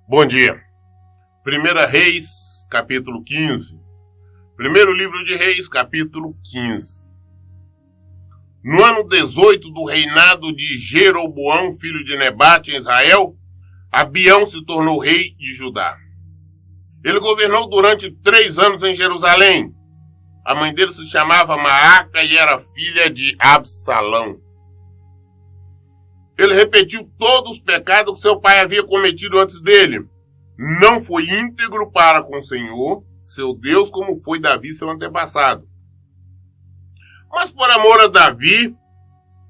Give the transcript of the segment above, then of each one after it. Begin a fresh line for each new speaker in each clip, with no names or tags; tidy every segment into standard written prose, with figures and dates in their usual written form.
Bom dia. 1 Reis, capítulo 15. Primeiro livro de Reis, capítulo 15. No ano 18 do reinado de Jeroboão, filho de Nebate, em Israel, Abião se tornou rei de Judá. Ele governou durante 3 anos em Jerusalém. A mãe dele se chamava Maaca e era filha de Absalão. Ele repetiu todos os pecados que seu pai havia cometido antes dele. Não foi íntegro para com o Senhor, seu Deus, como foi Davi, seu antepassado. Mas por amor a Davi,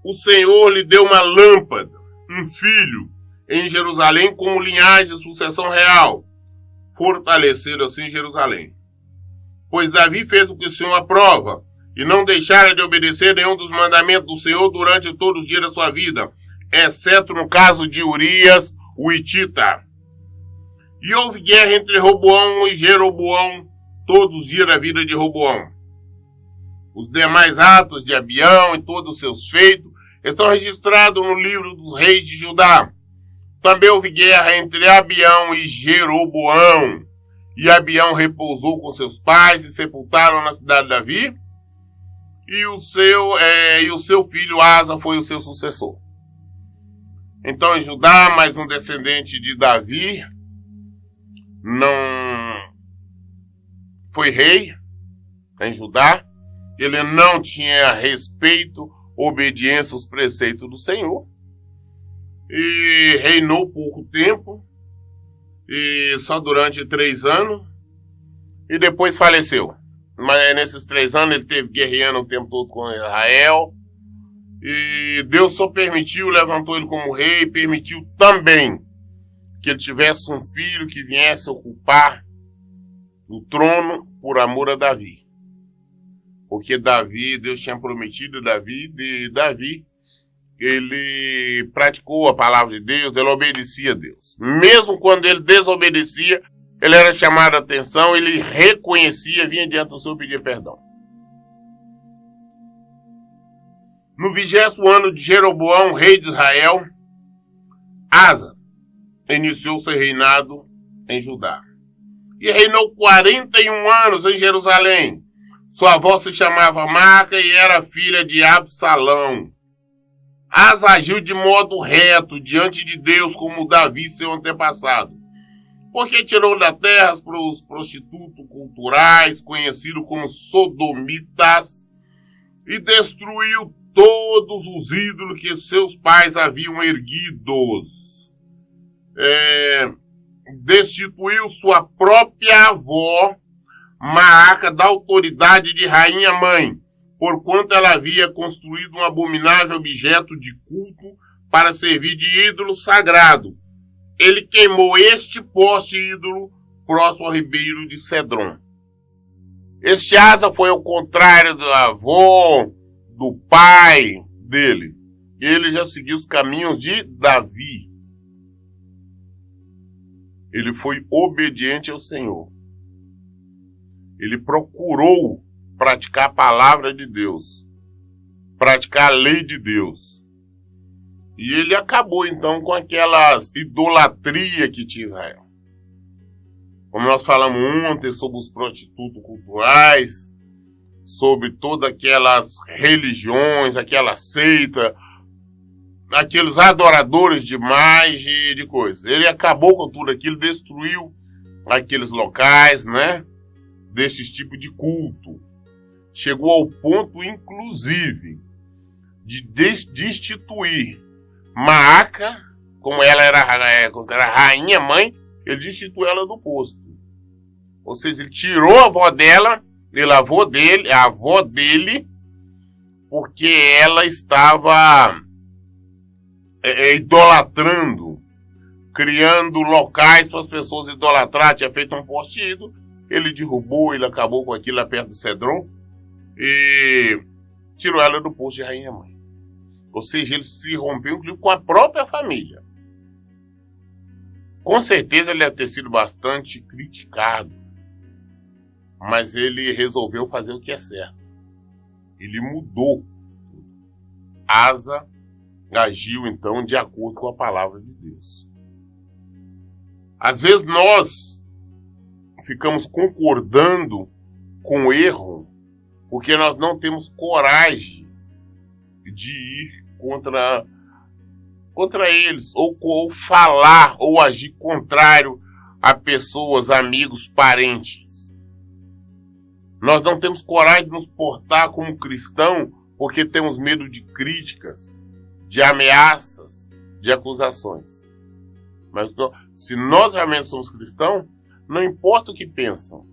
o Senhor lhe deu uma lâmpada, um filho, em Jerusalém como linhagem e sucessão real, fortalecendo assim Jerusalém. Pois Davi fez o que o Senhor aprova, e não deixara de obedecer nenhum dos mandamentos do Senhor durante todos os dias da sua vida, exceto no caso de Urias, o Hitita. E houve guerra entre Roboão e Jeroboão todos os dias da vida de Roboão. Os demais atos de Abião e todos os seus feitos estão registrados no livro dos reis de Judá. Também houve guerra entre Abião e Jeroboão. E Abião repousou com seus pais e sepultaram na cidade de Davi. E o seu filho Asa foi o seu sucessor. Então em Judá, mais um descendente de Davi não foi rei em Judá. Ele não tinha respeito, obediência aos preceitos do Senhor. E reinou pouco tempo, e só durante 3 anos, e depois faleceu. Mas nesses 3 anos ele teve guerreando o tempo todo com Israel. E Deus só permitiu, levantou ele como rei, e permitiu também que ele tivesse um filho que viesse ocupar o trono por amor a Davi. Porque Deus tinha prometido a Davi, ele praticou a palavra de Deus, ele obedecia a Deus. Mesmo quando ele desobedecia, ele era chamado a atenção, ele reconhecia, vinha diante do Senhor pedir perdão. No 20º ano de Jeroboão, rei de Israel, Asa iniciou seu reinado em Judá. E reinou 41 anos em Jerusalém. Sua avó se chamava Maaca e era filha de Absalão. Asa agiu de modo reto diante de Deus como Davi, seu antepassado. Porque tirou da terra os prostitutos culturais, conhecidos como sodomitas, e destruiu todos os ídolos que seus pais haviam erguidos. Destituiu sua própria avó, Maaca, da autoridade de rainha-mãe, porquanto ela havia construído um abominável objeto de culto para servir de ídolo sagrado. Ele queimou este poste ídolo próximo ao ribeiro de Cedron. Este Asa foi ao contrário da avó, do pai dele. Ele já seguiu os caminhos de Davi. Ele foi obediente ao Senhor. Ele procurou praticar a palavra de Deus, praticar a lei de Deus. E ele acabou então com aquelas idolatria que tinha Israel. Como nós falamos ontem sobre os prostitutos culturais, sobre todas aquelas religiões, aquela seita, aqueles adoradores de imagem de coisas. Ele acabou com tudo aquilo, destruiu aqueles locais, né? Desses tipos de culto. Chegou ao ponto, inclusive, de destituir Maaca, como ela era rainha-mãe, ele destituiu ela do posto. Ou seja, ele tirou a avó dela, a avó dele, porque ela estava idolatrando, criando locais para as pessoas idolatrar. Tinha feito um poste ídolo, ele derrubou, ele acabou com aquilo lá perto de Cedron e tirou ela do posto de rainha-mãe. Ou seja, ele se rompeu inclusive com a própria família. Com certeza ele deve ter sido bastante criticado, mas ele resolveu fazer o que é certo. Ele mudou. Asa agiu, então, de acordo com a palavra de Deus. Às vezes nós ficamos concordando com o erro porque nós não temos coragem de ir contra eles, ou falar, ou agir contrário a pessoas, amigos, parentes. Nós não temos coragem de nos portar como cristão porque temos medo de críticas, de ameaças, de acusações. Mas se nós realmente somos cristãos, não importa o que pensam.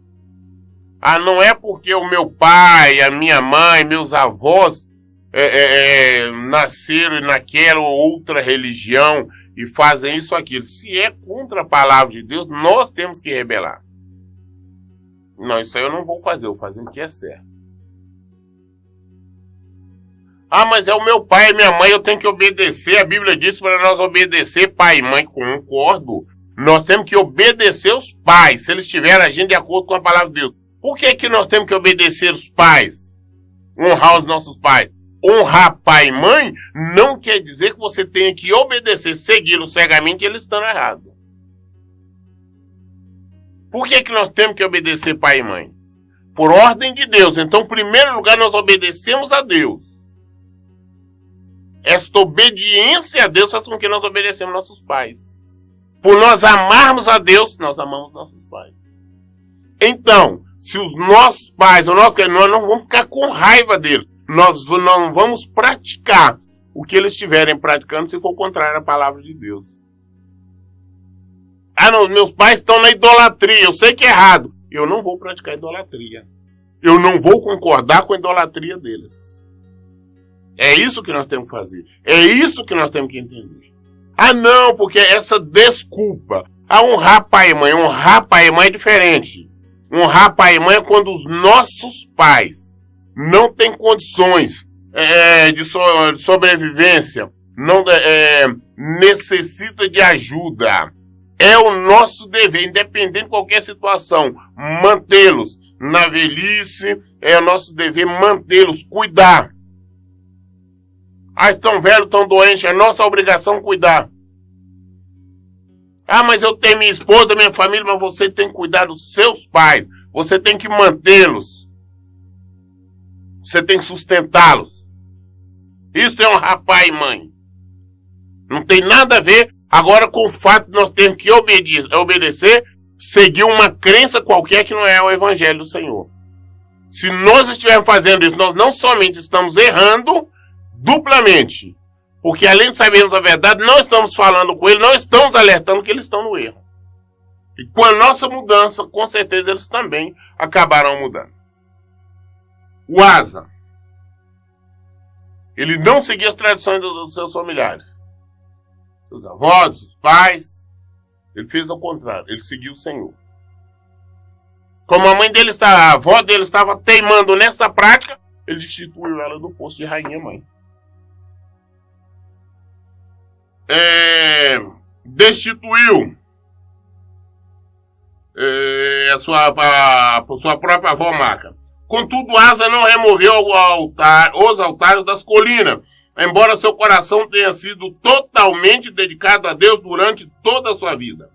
Não é porque o meu pai, a minha mãe, meus avós nasceram naquela ou outra religião e fazem isso ou aquilo. Se é contra a palavra de Deus, nós temos que rebelar. Não, isso aí eu não vou fazer, eu vou fazer o que é certo. Mas é o meu pai e minha mãe, eu tenho que obedecer. A Bíblia diz para nós obedecer pai e mãe. Concordo. Nós temos que obedecer os pais, se eles estiverem agindo de acordo com a palavra de Deus. Por que nós temos que obedecer os pais? Honrar os nossos pais? Honrar pai e mãe não quer dizer que você tenha que obedecer, segui-los cegamente, eles estão errados. Por que nós temos que obedecer pai e mãe? Por ordem de Deus. Então, em primeiro lugar, nós obedecemos a Deus. Esta obediência a Deus faz com que nós obedecemos nossos pais. Por nós amarmos a Deus, nós amamos nossos pais. Então, se os nossos pais, nós não vamos ficar com raiva deles. Nós não vamos praticar o que eles estiverem praticando se for contrário à palavra de Deus. Não, meus pais estão na idolatria, eu sei que é errado. Eu não vou praticar idolatria. Eu não vou concordar com a idolatria deles. É isso que nós temos que fazer. É isso que nós temos que entender. Não, porque essa desculpa. Honrar pai e mãe. Honrar pai e mãe é diferente. Honrar pai e mãe é quando os nossos pais não têm condições de sobrevivência, não necessita de ajuda. É o nosso dever, independente de qualquer situação, mantê-los na velhice. É o nosso dever mantê-los, cuidar. Estão velhos, estão doentes, é nossa obrigação cuidar. Mas eu tenho minha esposa, minha família, mas você tem que cuidar dos seus pais. Você tem que mantê-los. Você tem que sustentá-los. Isso é honrar pai e mãe. Não tem nada a ver agora com o fato de nós termos que obedecer, seguir uma crença qualquer que não é o evangelho do Senhor. Se nós estivermos fazendo isso, nós não somente estamos errando duplamente, porque além de sabermos a verdade, não estamos falando com eles, não estamos alertando que eles estão no erro. E com a nossa mudança, com certeza eles também acabarão mudando. O Asa, ele não seguia as tradições dos seus familiares. Seus avós, seus pais, ele fez ao contrário, ele seguiu o Senhor. Como a avó dele estava teimando nessa prática, ele destituiu ela do posto de rainha-mãe. Destituiu a sua própria avó Maca. Contudo, Asa não removeu os altares das colinas, embora seu coração tenha sido totalmente dedicado a Deus durante toda a sua vida.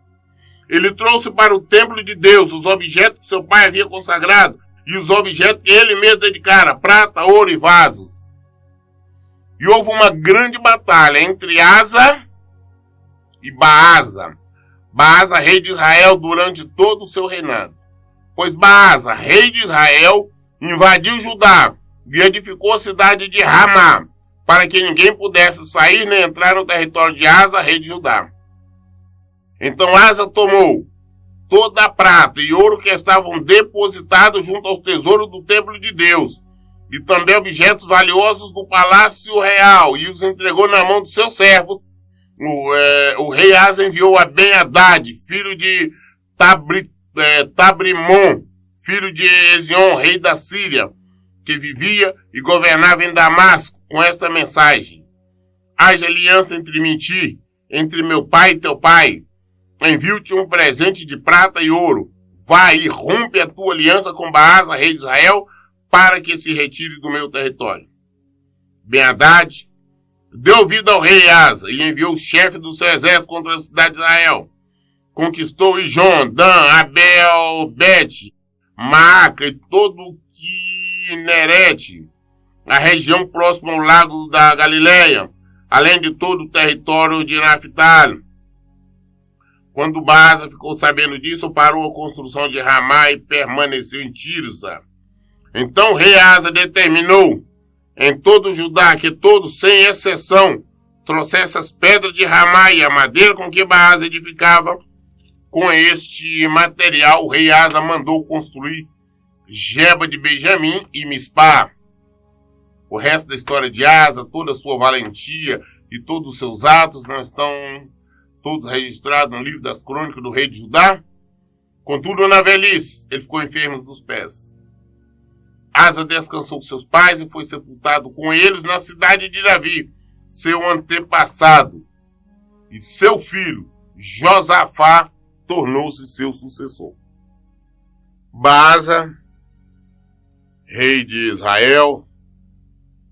Ele trouxe para o templo de Deus os objetos que seu pai havia consagrado e os objetos que ele mesmo dedicara, prata, ouro e vasos. E houve uma grande batalha entre Asa e Baasa. Baasa, rei de Israel, durante todo o seu reinado. Pois Baasa, rei de Israel, invadiu Judá e edificou a cidade de Ramá, para que ninguém pudesse sair nem entrar no território de Asa, rei de Judá. Então Asa tomou toda a prata e ouro que estavam depositados junto aos tesouros do templo de Deus, e também objetos valiosos do palácio real, e os entregou na mão de seus servos. O rei Asa enviou a Ben-Hadad, filho de Tabrimon, filho de Ezion, rei da Síria, que vivia e governava em Damasco, com esta mensagem: haja aliança entre mim e ti, entre meu pai e teu pai. Envio-te um presente de prata e ouro. Vai e rompe a tua aliança com Baasa, rei de Israel, para que se retire do meu território. Ben-Hadad deu ouvido ao rei Asa e enviou o chefe do seu exército contra a cidade de Israel. Conquistou Ijon, Dan, Abel, Bet, Maaca e todo Quinerete, a região próxima ao lago da Galileia, além de todo o território de Naphtali. Quando Baasa ficou sabendo disso, parou a construção de Ramá e permaneceu em Tirsa. Então o rei Asa determinou em todo Judá que todos, sem exceção, trouxessem as pedras de Ramá e a madeira com que Baasa edificava. Com este material, o rei Asa mandou construir Geba de Benjamim e Mispá. O resto da história de Asa, toda a sua valentia e todos os seus atos não estão todos registrados no livro das crônicas do rei de Judá? Contudo, na velhice, ele ficou enfermo dos pés. Asa descansou com seus pais e foi sepultado com eles na cidade de Davi, seu antepassado. E seu filho, Josafá, tornou-se seu sucessor. Baasa, rei de Israel,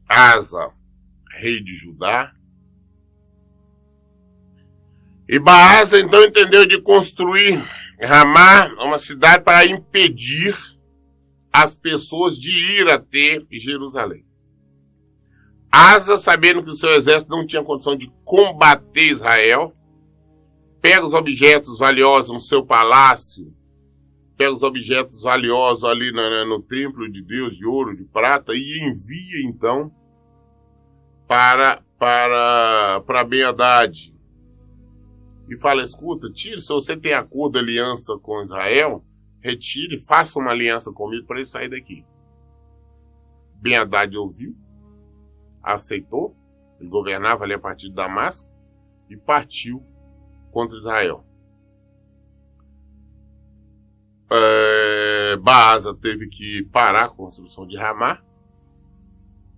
Asa, rei de Judá. E Baasa então entendeu de construir Ramá, uma cidade para impedir as pessoas de ir até Jerusalém. Asa, sabendo que o seu exército não tinha condição de combater Israel, pega os objetos valiosos no seu palácio, pega os objetos valiosos ali no templo de Deus, de ouro, de prata, e envia então para Ben-Hadad. E fala, escuta, tire, se você tem acordo de aliança com Israel, retire, faça uma aliança comigo para ele sair daqui. Ben-Hadad ouviu, aceitou, ele governava ali a partir de Damasco, e partiu contra Israel. Baasa teve que parar a construção de Ramá.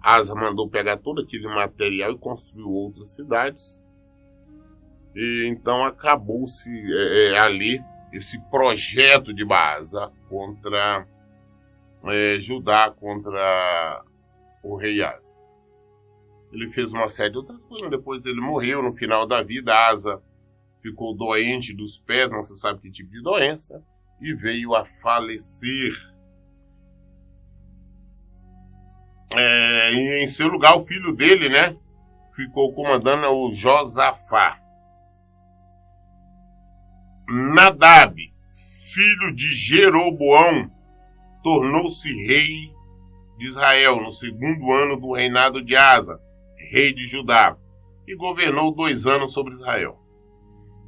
Asa mandou pegar todo aquele material e construiu outras cidades. E então acabou-se ali esse projeto de Baasa contra Judá, contra o rei Asa. Ele fez uma série de outras coisas, depois ele morreu no final da vida. Asa ficou doente dos pés, não se sabe que tipo de doença, e veio a falecer. E em seu lugar, o filho dele, ficou comandando o Josafá. Nadab, filho de Jeroboão, tornou-se rei de Israel no segundo ano do reinado de Asa, rei de Judá, e governou 2 anos sobre Israel.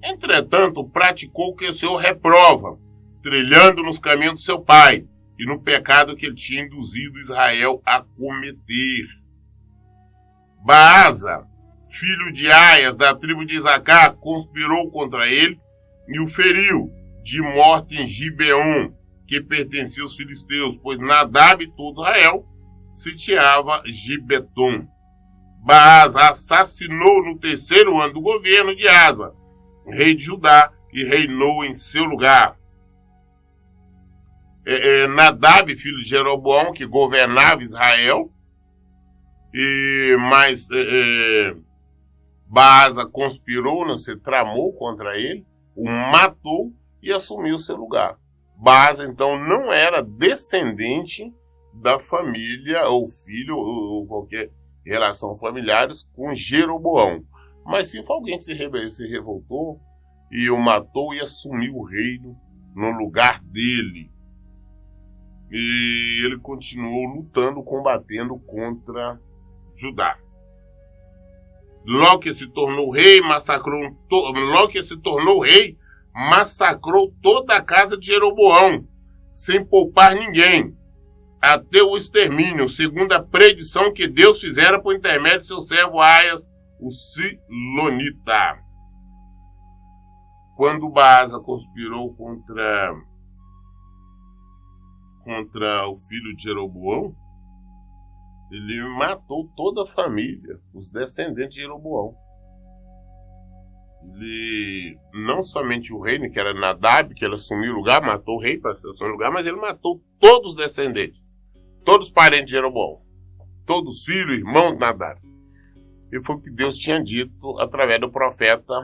Entretanto, praticou o que o Senhor reprova, trilhando nos caminhos do seu pai e no pecado que ele tinha induzido Israel a cometer. Baasa, filho de Aias, da tribo de Isacar, conspirou contra ele e o feriu de morte em Gibeon, que pertencia aos filisteus, pois Nadab e todo Israel sitiava Gibeton. Baasa assassinou no 3º ano do governo de Asa, rei de Judá, e reinou em seu lugar. Nadab, filho de Jeroboão, que governava Israel, mas Baasa conspirou, se tramou contra ele, o matou e assumiu seu lugar. Baasa, então, não era descendente da família, ou filho, ou qualquer relação familiares com Jeroboão. Mas sim foi alguém que se revoltou e o matou e assumiu o reino no lugar dele. E ele continuou lutando, combatendo contra Judá. Logo que se tornou rei, massacrou toda a casa de Jeroboão, sem poupar ninguém, até o extermínio, segundo a predição que Deus fizera por intermédio de seu servo Aias, o Silonita. Quando Baasa conspirou contra o filho de Jeroboão, ele matou toda a família, os descendentes de Jeroboão. Ele, não somente o reino, que era Nadab, que ele assumiu o lugar, matou o rei para assumir o lugar, mas ele matou todos os descendentes. todos parentes de Jeroboão, todos filhos, irmãos de Nadab. E foi o que Deus tinha dito através do profeta,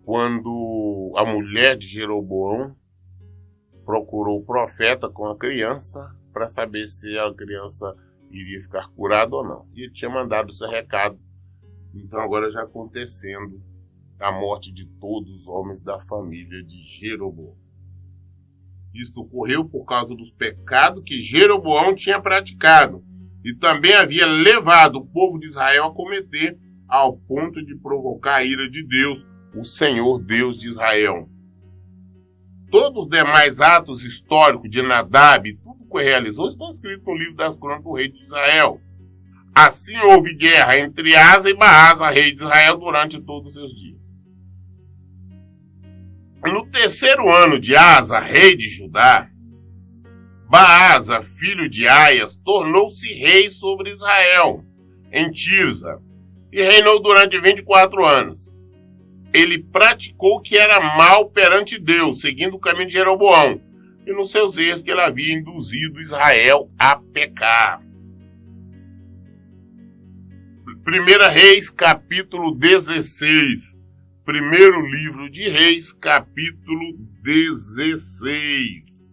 quando a mulher de Jeroboão procurou o profeta com a criança para saber se a criança iria ficar curada ou não. E ele tinha mandado esse recado. Então agora já acontecendo a morte de todos os homens da família de Jeroboão. Isto ocorreu por causa dos pecados que Jeroboão tinha praticado e também havia levado o povo de Israel a cometer, ao ponto de provocar a ira de Deus, o Senhor Deus de Israel. Todos os demais atos históricos de Nadab, tudo que realizou, estão escritos no livro das crônicas do rei de Israel. Assim houve guerra entre Asa e Baasa, rei de Israel, durante todos os seus dias. No terceiro ano de Asa, rei de Judá, Baasa, filho de Aias, tornou-se rei sobre Israel, em Tirza, e reinou durante 24 anos. Ele praticou o que era mal perante Deus, seguindo o caminho de Jeroboão, e nos seus erros que ele havia induzido Israel a pecar. 1 Reis, capítulo 16. Primeiro livro de Reis, capítulo 16.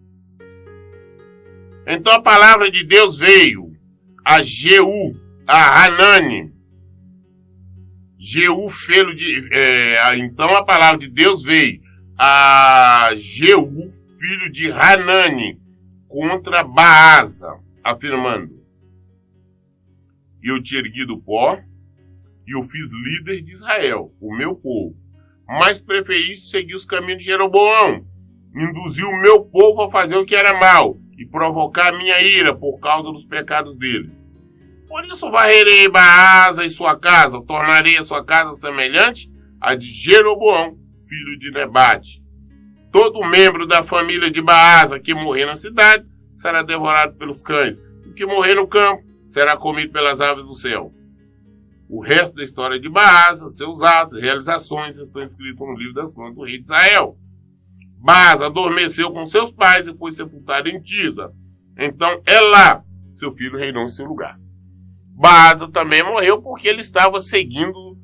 Então a palavra de Deus veio a Jeú, a Hanani. Jeú, filho de... então a palavra de Deus veio a Jeú, filho de Hanani, contra Baasa, afirmando: eu te ergui do pó e o fiz líder de Israel, o meu povo, mas preferiste seguir os caminhos de Jeroboão, induziu o meu povo a fazer o que era mal e provocar a minha ira por causa dos pecados deles. Por isso varrerei Baasa e sua casa, tornarei a sua casa semelhante à de Jeroboão, filho de Nebate. Todo membro da família de Baasa que morrer na cidade será devorado pelos cães, e o que morrer no campo será comido pelas aves do céu. O resto da história de Baasa, seus atos e realizações estão escritos no livro das crônicas do rei de Israel. Baasa adormeceu com seus pais e foi sepultado em Tirza. Então Elá, seu filho, reinou em seu lugar. Baasa também morreu porque ele estava seguindo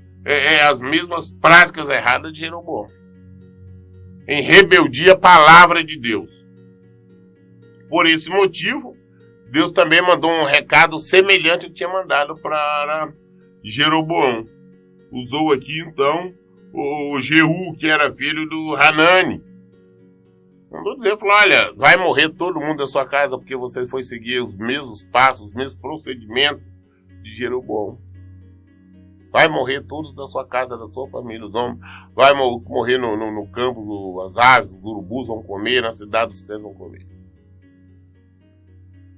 as mesmas práticas erradas de Jeroboão, em rebeldia à palavra de Deus. Por esse motivo, Deus também mandou um recado semelhante ao que tinha mandado para Jeroboão. Usou aqui então o Jeú, que era filho do Hanani. Mandou dizer, falou: olha, vai morrer todo mundo da sua casa porque você foi seguir os mesmos passos, os mesmos procedimentos de Jeroboão. Vai morrer todos da sua casa, da sua família, os homens. Vai morrer no campo, as aves, os urubus vão comer, na cidade os cães vão comer.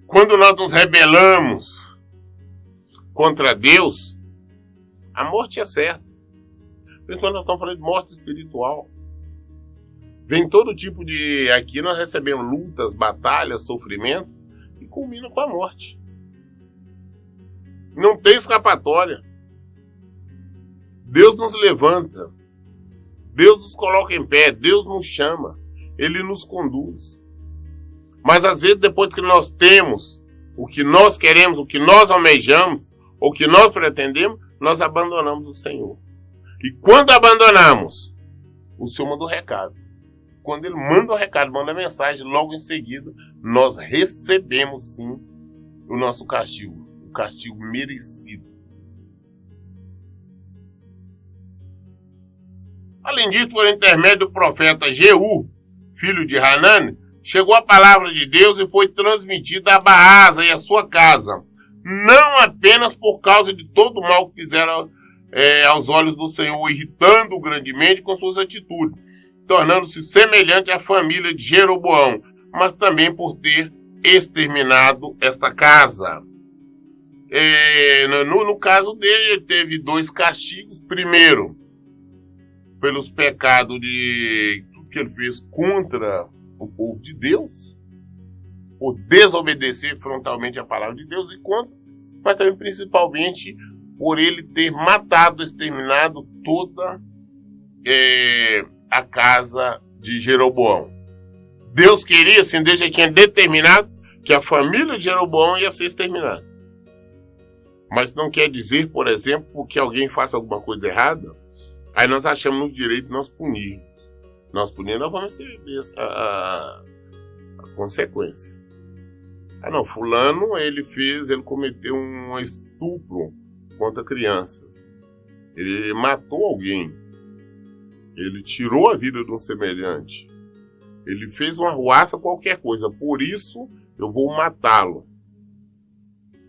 Quando nós nos rebelamos contra Deus, a morte é certa. Quando nós estamos falando de morte espiritual, vem todo tipo de... Aqui nós recebemos lutas, batalhas, sofrimento, e culmina com a morte. Não tem escapatória. Deus nos levanta. Deus nos coloca em pé. Deus nos chama. Ele nos conduz. Mas às vezes, depois que nós temos o que nós queremos, o que nós almejamos, o que nós pretendemos, nós abandonamos o Senhor. E quando abandonamos, o Senhor manda o recado. Quando Ele manda o recado, manda a mensagem, logo em seguida, nós recebemos sim o nosso castigo. O castigo merecido. Além disso, por intermédio do profeta Jeú, filho de Hanani, chegou a palavra de Deus e foi transmitida a Baasa e a sua casa, não apenas por causa de todo o mal que fizeram aos olhos do Senhor, irritando-o grandemente com suas atitudes, tornando-se semelhante à família de Jeroboão, mas também por ter exterminado esta casa. No caso dele, ele teve 2 castigos. Primeiro, pelos pecados de tudo que ele fez contra o povo de Deus, por desobedecer frontalmente a palavra de Deus e contra, mas também principalmente por ele ter matado, exterminado toda a casa de Jeroboão. Deus queria, assim, Deus já tinha determinado que a família de Jeroboão ia ser exterminada. Mas não quer dizer, por exemplo, que alguém faça alguma coisa errada, aí nós achamos no direito de nós punir. Nós punir, nós vamos receber as consequências. Ah não, fulano, ele cometeu um estupro contra crianças. Ele matou alguém. Ele tirou a vida de um semelhante. Ele fez uma arruaça, qualquer coisa. Por isso, eu vou matá-lo.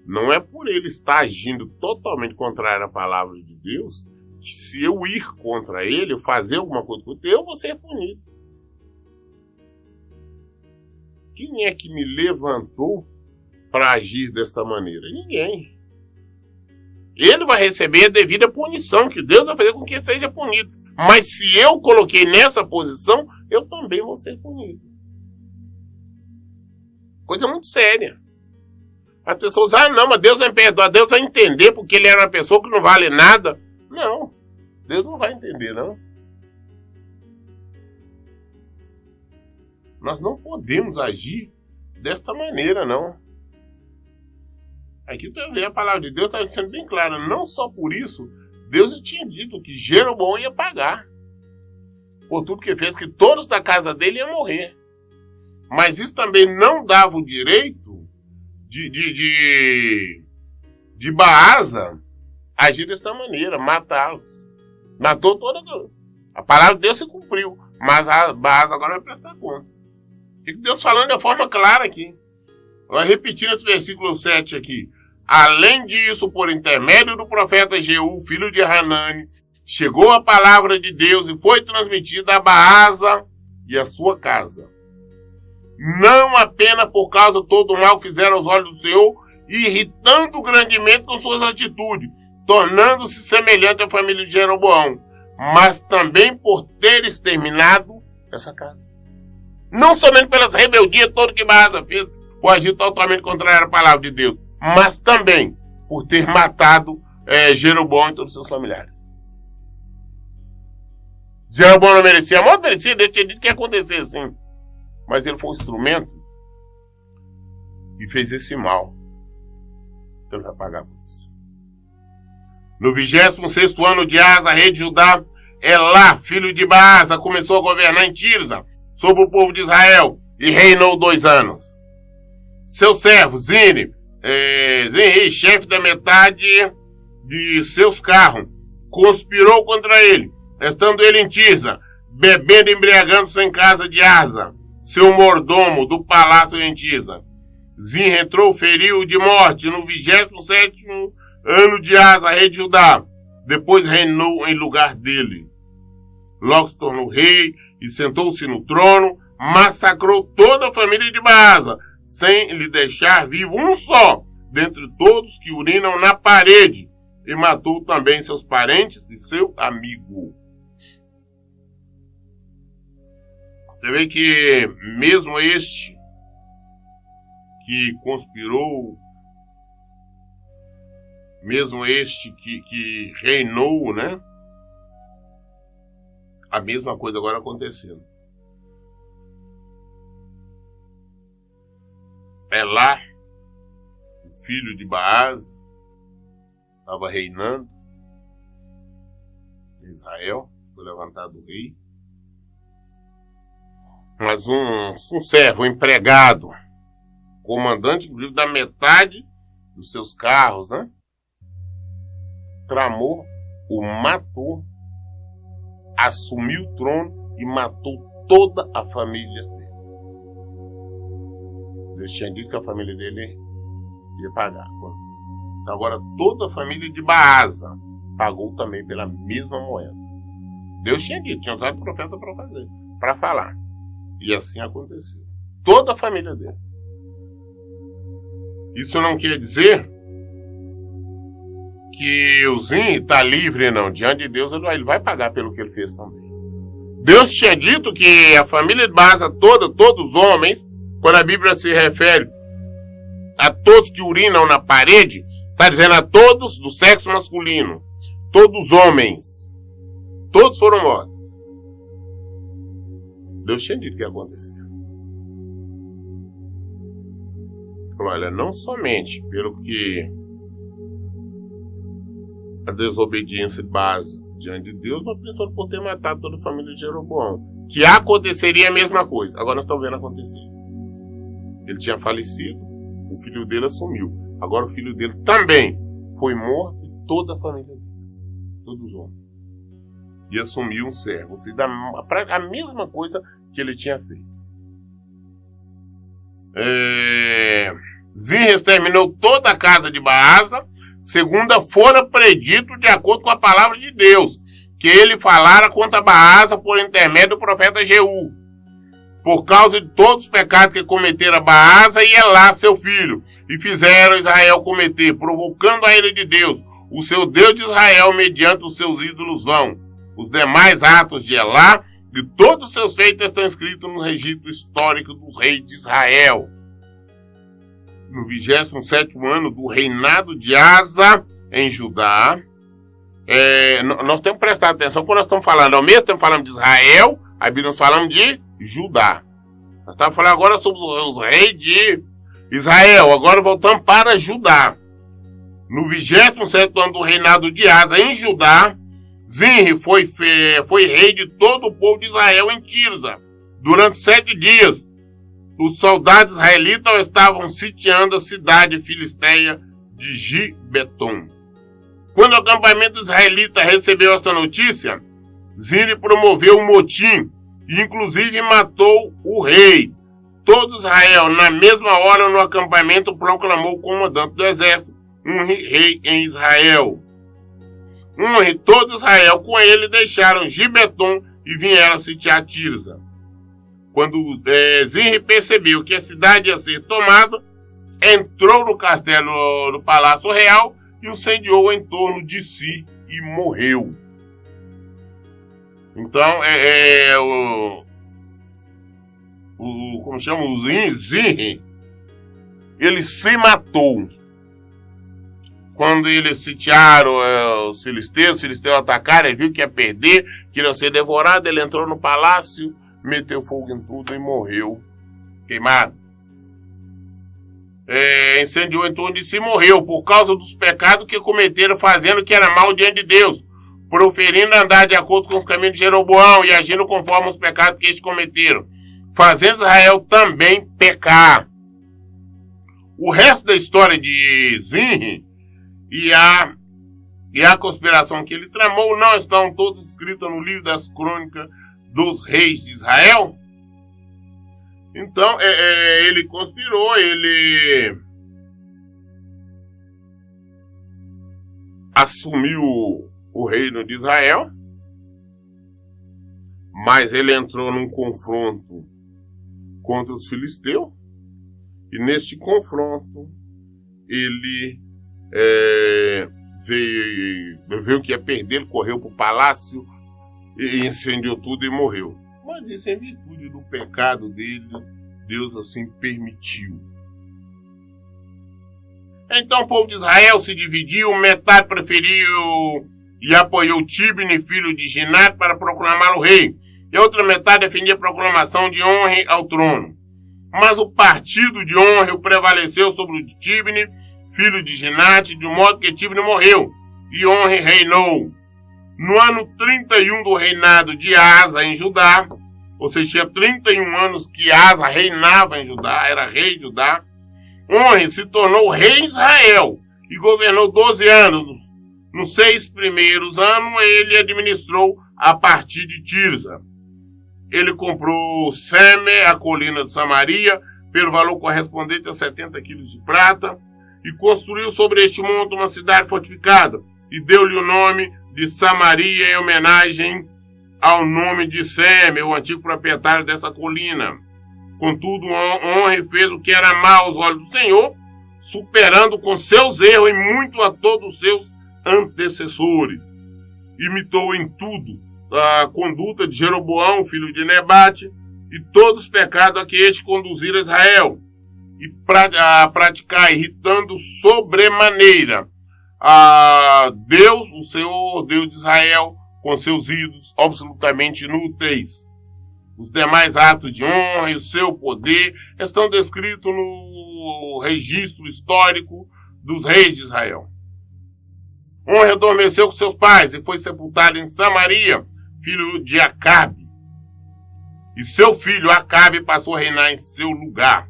Não é por ele estar agindo totalmente contrário à palavra de Deus, que se eu ir contra ele, eu fazer alguma coisa contra ele, eu vou ser punido. Quem é que me levantou para agir desta maneira? Ninguém. Ele vai receber a devida punição, que Deus vai fazer com que seja punido. Mas se eu coloquei nessa posição, eu também vou ser punido. Coisa muito séria. As pessoas dizem, não, mas Deus vai perdoar, Deus vai entender porque ele era uma pessoa que não vale nada. Não, Deus não vai entender, não. Nós não podemos agir desta maneira, não. Aqui também a palavra de Deus está sendo bem clara. Não só por isso, Deus já tinha dito que Jeroboão ia pagar por tudo que fez, que todos da casa dele iam morrer. Mas isso também não dava o direito de Baasa agir desta maneira, matá-los. Matou toda. A palavra de Deus se cumpriu, mas a Baasa agora vai prestar conta. O Deus falando de forma clara aqui. Vai repetir esse versículo 7 aqui. Além disso, por intermédio do profeta Jeú, filho de Hanani, chegou a palavra de Deus e foi transmitida a Baasa e a sua casa. Não apenas por causa de todo o mal que fizeram aos olhos do Senhor, irritando grandemente com suas atitudes, tornando-se semelhante à família de Jeroboão, mas também por ter exterminado essa casa. Não somente pelas rebeldias todas que Baasa fez, por agir totalmente contrário à palavra de Deus, mas também por ter matado Jeroboão e todos os seus familiares. Jeroboão não merecia a morte, merecia, Deus tinha dito que ia acontecer assim. Mas ele foi um instrumento e fez esse mal. Então ele vai pagar por isso. No 26º ano de Asa, rei de Judá, Elá, filho de Baasa, começou a governar em Tirza, sobre o povo de Israel, e reinou 2 anos. Seu servo, Zinri, chefe da metade de seus carros, conspirou contra ele, estando ele em Tirza, bebendo e embriagando-se em casa de Asa, seu mordomo do palácio em Tirza. Zinri entrou, feriu de morte no 27º ano de Asa, rei de Judá. Depois reinou em lugar dele. Logo se tornou rei e sentou-se no trono, massacrou toda a família de Baasa, sem lhe deixar vivo um só, dentre todos que urinam na parede, e matou também seus parentes e seu amigo. Você vê que mesmo este que conspirou, mesmo este que reinou, né? A mesma coisa agora acontecendo. Elá, o filho de Baasa, estava reinando em Israel, foi levantado o rei. Mas um servo, um empregado, comandante inclusive da metade dos seus carros, né? Tramou, o matou, assumiu o trono e matou toda a família dele. Deus tinha dito que a família dele ia pagar. Então agora toda a família de Baasa pagou também pela mesma moeda. Deus tinha dito, tinha usado o profeta para falar. E assim aconteceu. Toda a família dele. Isso não quer dizer que o Zinri está livre, não. Diante de Deus ele vai pagar pelo que ele fez também. Deus tinha dito que a família de Baasa toda, todos os homens, quando a Bíblia se refere a todos que urinam na parede, está dizendo a todos do sexo masculino. Todos os homens. Todos foram mortos. Deus tinha dito que ia acontecer. falou, olha, não somente pelo que a desobediência base diante de Deus, mas principalmente por ter matado toda a família de Jeroboão. Que aconteceria a mesma coisa. Agora nós estamos vendo acontecer. Ele tinha falecido, o filho dele assumiu. Agora o filho dele também foi morto e toda a família dele. Todos os homens. E assumiu um servo. Ou seja, a mesma coisa que ele tinha feito. Zinri exterminou toda a casa de Baasa, segundo fora predito de acordo com a palavra de Deus, que ele falara contra Baasa por intermédio do profeta Jeú, por causa de todos os pecados que cometera Baasa e Elá, seu filho, e fizeram Israel cometer, provocando a ira de Deus, o seu Deus de Israel, mediante os seus ídolos vão. Os demais atos de Elá e todos os seus feitos estão escritos no registro histórico dos reis de Israel. No 27º ano do reinado de Asa em Judá, nós temos que prestar atenção quando nós estamos falando, ao mesmo tempo falamos de Israel, a Bíblia nós falamos de Judá. Nós estamos falando agora sobre os reis de Israel, agora voltamos para Judá. No 27º ano do reinado de Asa em Judá, Zinri foi rei de todo o povo de Israel em Tirza. Durante 7 dias, os soldados israelitas estavam sitiando a cidade filisteia de Gibeton. Quando o acampamento israelita recebeu essa notícia, Zinri promoveu um motim e inclusive matou o rei. Todo Israel, na mesma hora no acampamento, proclamou o comandante do exército um rei em Israel. Todo Israel com ele deixaram Gibeton e vieram sitiar Tirza. Quando Zinri percebeu que a cidade ia ser tomada, entrou no castelo do Palácio Real e incendiou em torno de si e morreu. Então, o Zinri, ele se matou. Quando eles sitiaram os filisteus atacaram, ele viu que ia perder, queriam ser devorados, ele entrou no palácio, meteu fogo em tudo e morreu queimado. Incendiou em torno de si e morreu por causa dos pecados que cometeram, fazendo o que era mal diante de Deus, proferindo andar de acordo com os caminhos de Jeroboão e agindo conforme os pecados que eles cometeram, fazendo Israel também pecar. O resto da história de Zinri e a conspiração que ele tramou não estão todos escritos no livro das crônicas dos reis de Israel. Então, ele conspirou, ele assumiu o reino de Israel, mas ele entrou num confronto contra os filisteus, e neste confronto ele viu que ia perder, ele correu para o palácio e incendiou tudo e morreu. Mas isso é em virtude do pecado dele, Deus assim permitiu. Então o povo de Israel se dividiu, metade preferiu e apoiou Tibni, filho de Ginat, para proclamá-lo rei, e a outra metade defendia a proclamação de Onri ao trono. Mas o partido de Onri prevaleceu sobre o de Tibni, filho de Ginat, de modo que Tibni morreu, e Onri reinou. No ano 31 do reinado de Asa em Judá, ou seja, tinha 31 anos que Asa reinava em Judá, era rei de Judá, Onri se tornou rei em Israel e governou 12 anos. Nos 6 primeiros anos, ele administrou a partir de Tirza. Ele comprou Seme, a colina de Samaria, pelo valor correspondente a 70 quilos de prata, e construiu sobre este monte uma cidade fortificada, e deu-lhe o nome de Samaria em homenagem ao nome de Seme, o antigo proprietário dessa colina. Contudo, Onri fez o que era mal aos olhos do Senhor, superando com seus erros e muito a todos os seus antecessores. Imitou em tudo a conduta de Jeroboão, filho de Nebate, e todos os pecados a que este conduzira Israel, e a praticar, irritando sobremaneira a Deus, o Senhor, Deus de Israel, com seus ídolos absolutamente inúteis. Os demais atos de honra e o seu poder estão descritos no registro histórico dos reis de Israel. Um adormeceu com seus pais e foi sepultado em Samaria, filho de Acabe. E seu filho Acabe passou a reinar em seu lugar.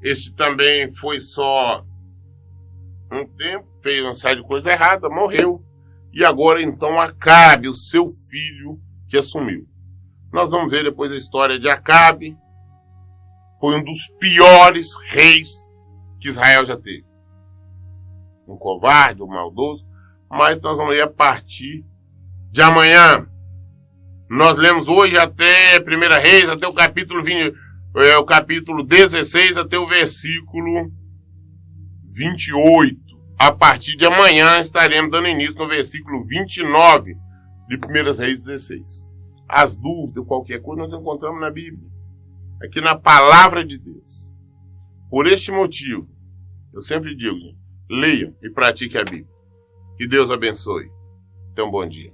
Este também foi só um tempo, fez uma série de coisa errada, morreu. E agora então Acabe, o seu filho, que assumiu. Nós vamos ver depois a história de Acabe. Foi um dos piores reis que Israel já teve. Um covarde, um maldoso. Mas nós vamos ler a partir de amanhã. Nós lemos hoje até 1 Reis, até o capítulo 20, o capítulo 16, até o versículo 28. A partir de amanhã estaremos dando início no versículo 29 de 1 Reis 16. As dúvidas, qualquer coisa, nós encontramos na Bíblia. Aqui na palavra de Deus. Por este motivo, eu sempre digo, leiam e pratiquem a Bíblia. Que Deus abençoe. Tenham um bom dia.